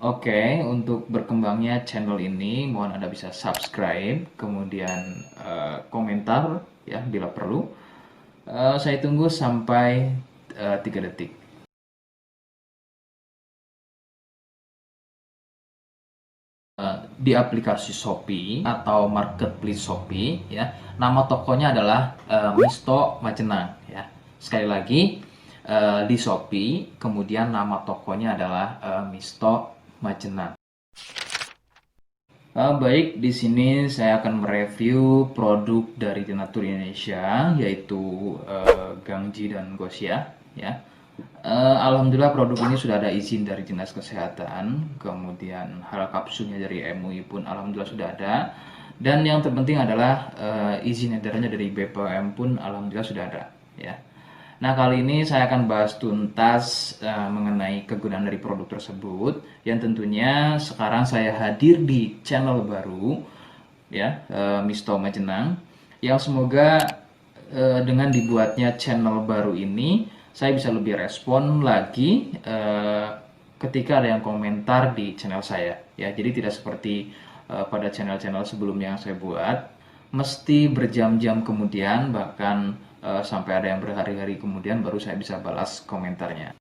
Oke, untuk berkembangnya channel ini, mohon Anda bisa subscribe, kemudian komentar ya bila perlu. Saya tunggu sampai 3 detik. Di aplikasi Shopee atau marketplace Shopee ya, nama tokonya adalah Misto Majenang ya. Sekali lagi, di Shopee kemudian nama tokonya adalah Misto Majenang. Baik, di sini saya akan mereview produk dari Denatur Indonesia, yaitu Gangji dan Gosia ya. Alhamdulillah produk ini sudah ada izin dari Dinas Kesehatan, kemudian hal kapsulnya dari MUI pun alhamdulillah sudah ada, dan yang terpenting adalah izin edarnya dari BPOM pun alhamdulillah sudah ada ya. Nah, kali ini saya akan bahas tuntas mengenai kegunaan dari produk tersebut, yang tentunya sekarang saya hadir di channel baru ya, Misto Majenang, yang semoga dengan dibuatnya channel baru ini saya bisa lebih respon lagi ketika ada yang komentar di channel saya ya. Jadi tidak seperti pada channel-channel sebelumnya yang saya buat, mesti berjam-jam kemudian, bahkan sampai ada yang berhari-hari kemudian baru saya bisa balas komentarnya.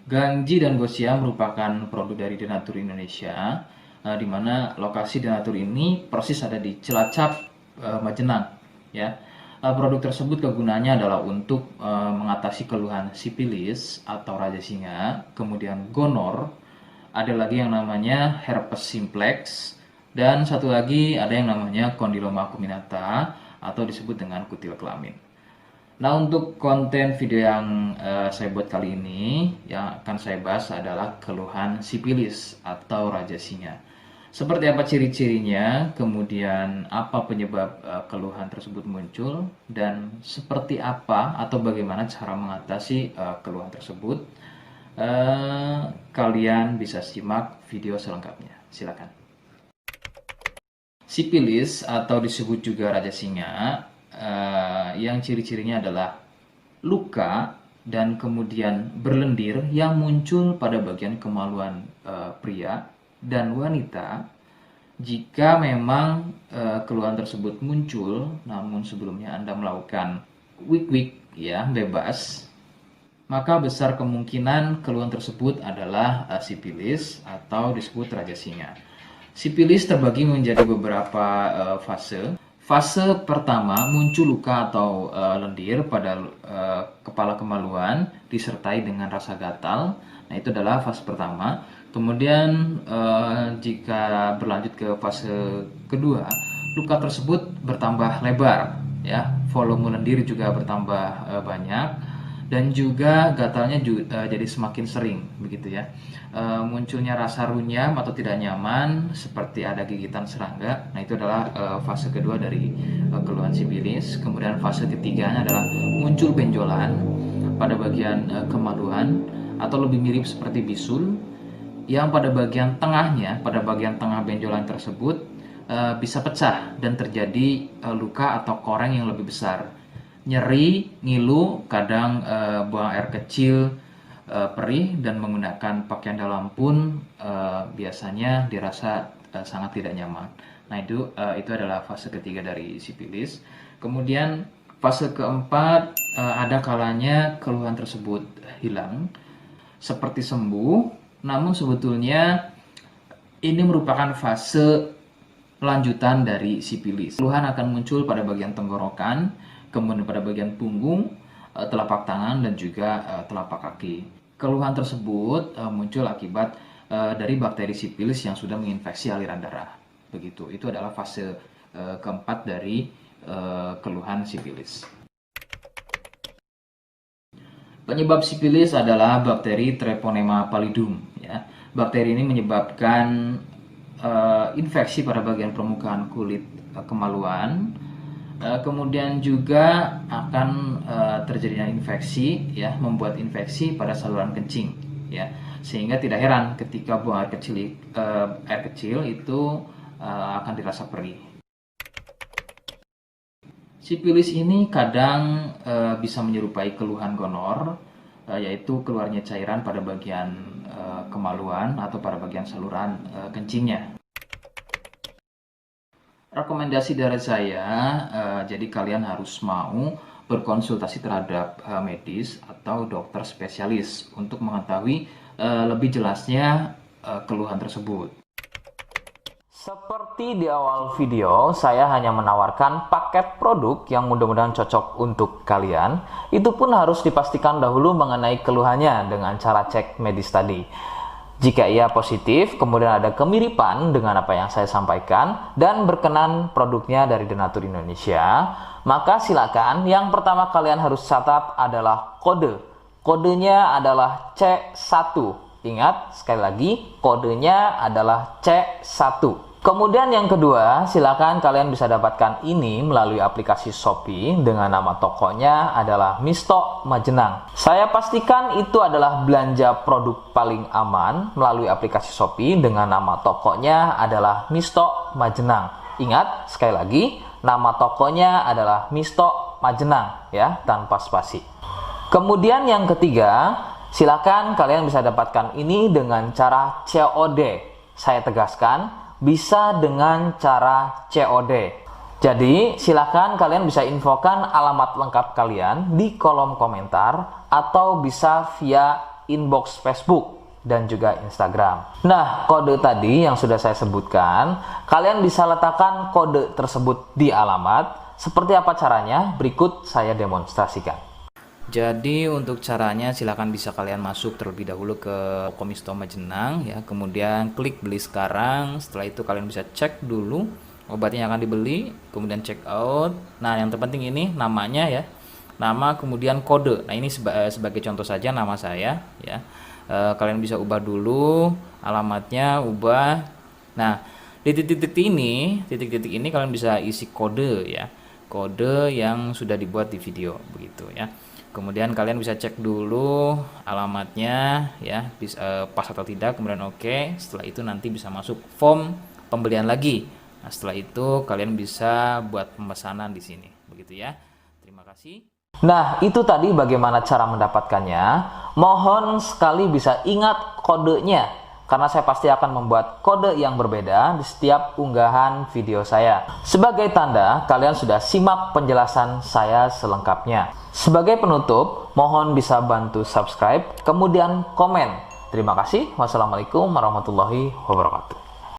Gangji dan Gosia merupakan produk dari Denatur Indonesia, di mana lokasi Denatur ini persis ada di Cilacap, Majenang. Ya, produk tersebut kegunaannya adalah untuk mengatasi keluhan sipilis atau raja singa, kemudian gonor, ada lagi yang namanya herpes simplex, dan satu lagi ada yang namanya kondiloma acuminata atau disebut dengan kutil kelamin. Nah, untuk konten video yang saya buat kali ini, yang akan saya bahas adalah keluhan sipilis atau raja singa. Seperti apa ciri-cirinya, kemudian apa penyebab keluhan tersebut muncul, dan seperti apa atau bagaimana cara mengatasi keluhan tersebut. Kalian bisa simak video selengkapnya. Silakan. Sipilis atau disebut juga raja singa, yang ciri-cirinya adalah luka dan kemudian berlendir yang muncul pada bagian kemaluan pria dan wanita jika memang keluhan tersebut muncul namun sebelumnya Anda melakukan wik-wik ya bebas, maka besar kemungkinan keluhan tersebut adalah sipilis atau disebut raja singa. Sipilis terbagi menjadi beberapa fase. Fase pertama muncul luka atau lendir pada kepala kemaluan disertai dengan rasa gatal. Nah, itu adalah fase pertama. Kemudian jika berlanjut ke fase kedua, luka tersebut bertambah lebar, ya, volume lendir juga bertambah banyak, dan juga gatalnya jadi semakin sering, begitu ya. Munculnya rasa runyam atau tidak nyaman seperti ada gigitan serangga. Nah, itu adalah fase kedua dari keluhan sipilis. Kemudian fase ketiganya adalah muncul benjolan pada bagian kemaluan atau lebih mirip seperti bisul, yang pada bagian tengahnya, pada bagian tengah benjolan tersebut bisa pecah dan terjadi luka atau koreng yang lebih besar. Nyeri, ngilu, kadang buang air kecil, perih, dan menggunakan pakaian dalam pun biasanya dirasa sangat tidak nyaman. Nah, itu adalah fase ketiga dari sipilis. Kemudian fase keempat, ada kalanya keluhan tersebut hilang seperti sembuh, namun sebetulnya ini merupakan fase lanjutan dari sipilis. Keluhan akan muncul pada bagian tenggorokan, kemudian pada bagian punggung, telapak tangan, dan juga telapak kaki. Keluhan tersebut muncul akibat dari bakteri sipilis yang sudah menginfeksi aliran darah. Begitu. Itu adalah fase keempat dari keluhan sipilis. Penyebab sipilis adalah bakteri Treponema pallidum. Ya. Bakteri ini menyebabkan infeksi pada bagian permukaan kulit kemaluan. Kemudian juga akan terjadinya infeksi, ya, membuat infeksi pada saluran kencing, ya, sehingga tidak heran ketika buang air kecil itu akan dirasa perih. Sipilis ini kadang bisa menyerupai keluhan gonor, yaitu keluarnya cairan pada bagian kemaluan atau pada bagian saluran kencingnya. Rekomendasi dari saya, jadi kalian harus mau berkonsultasi terhadap medis atau dokter spesialis untuk mengetahui lebih jelasnya keluhan tersebut. Seperti di awal video, saya hanya menawarkan paket produk yang mudah-mudahan cocok untuk kalian. Itu pun harus dipastikan dahulu mengenai keluhannya dengan cara cek medis tadi. Jika ia positif, kemudian ada kemiripan dengan apa yang saya sampaikan, dan berkenan produknya dari Denatur Indonesia, maka silakan yang pertama kalian harus catat adalah kode. Kodenya adalah C1. Ingat, sekali lagi, kodenya adalah C1. Kemudian yang kedua, silakan kalian bisa dapatkan ini melalui aplikasi Shopee dengan nama tokonya adalah Misto Majenang. Saya pastikan itu adalah belanja produk paling aman melalui aplikasi Shopee dengan nama tokonya adalah Misto Majenang. Ingat, sekali lagi, nama tokonya adalah Misto Majenang ya, tanpa spasi. Kemudian yang ketiga, silakan kalian bisa dapatkan ini dengan cara COD. Saya tegaskan, bisa dengan cara COD. Jadi, silakan kalian bisa infokan alamat lengkap kalian di kolom komentar atau bisa via inbox Facebook dan juga Instagram. Nah, kode tadi yang sudah saya sebutkan, kalian bisa letakkan kode tersebut di alamat. Seperti apa caranya? Berikut saya demonstrasikan. Jadi untuk caranya silakan bisa kalian masuk terlebih dahulu ke Misto Majenang ya, kemudian klik beli sekarang. Setelah itu kalian bisa cek dulu obatnya yang akan dibeli, kemudian check out. Nah, yang terpenting ini namanya ya. Nama kemudian kode. Nah, ini sebagai contoh saja nama saya ya. Kalian bisa ubah dulu alamatnya, ubah. Nah, di titik-titik ini kalian bisa isi kode ya. Kode yang sudah dibuat di video begitu ya. Kemudian kalian bisa cek dulu alamatnya ya, pas atau tidak, kemudian oke. Setelah itu nanti bisa masuk form pembelian lagi. Nah, setelah itu kalian bisa buat pemesanan di sini begitu ya. Terima kasih. Nah, itu tadi bagaimana cara mendapatkannya. Mohon sekali bisa ingat kodenya, karena saya pasti akan membuat kode yang berbeda di setiap unggahan video saya. Sebagai tanda, kalian sudah simak penjelasan saya selengkapnya. Sebagai penutup, mohon bisa bantu subscribe, kemudian komen. Terima kasih. Wassalamualaikum warahmatullahi wabarakatuh.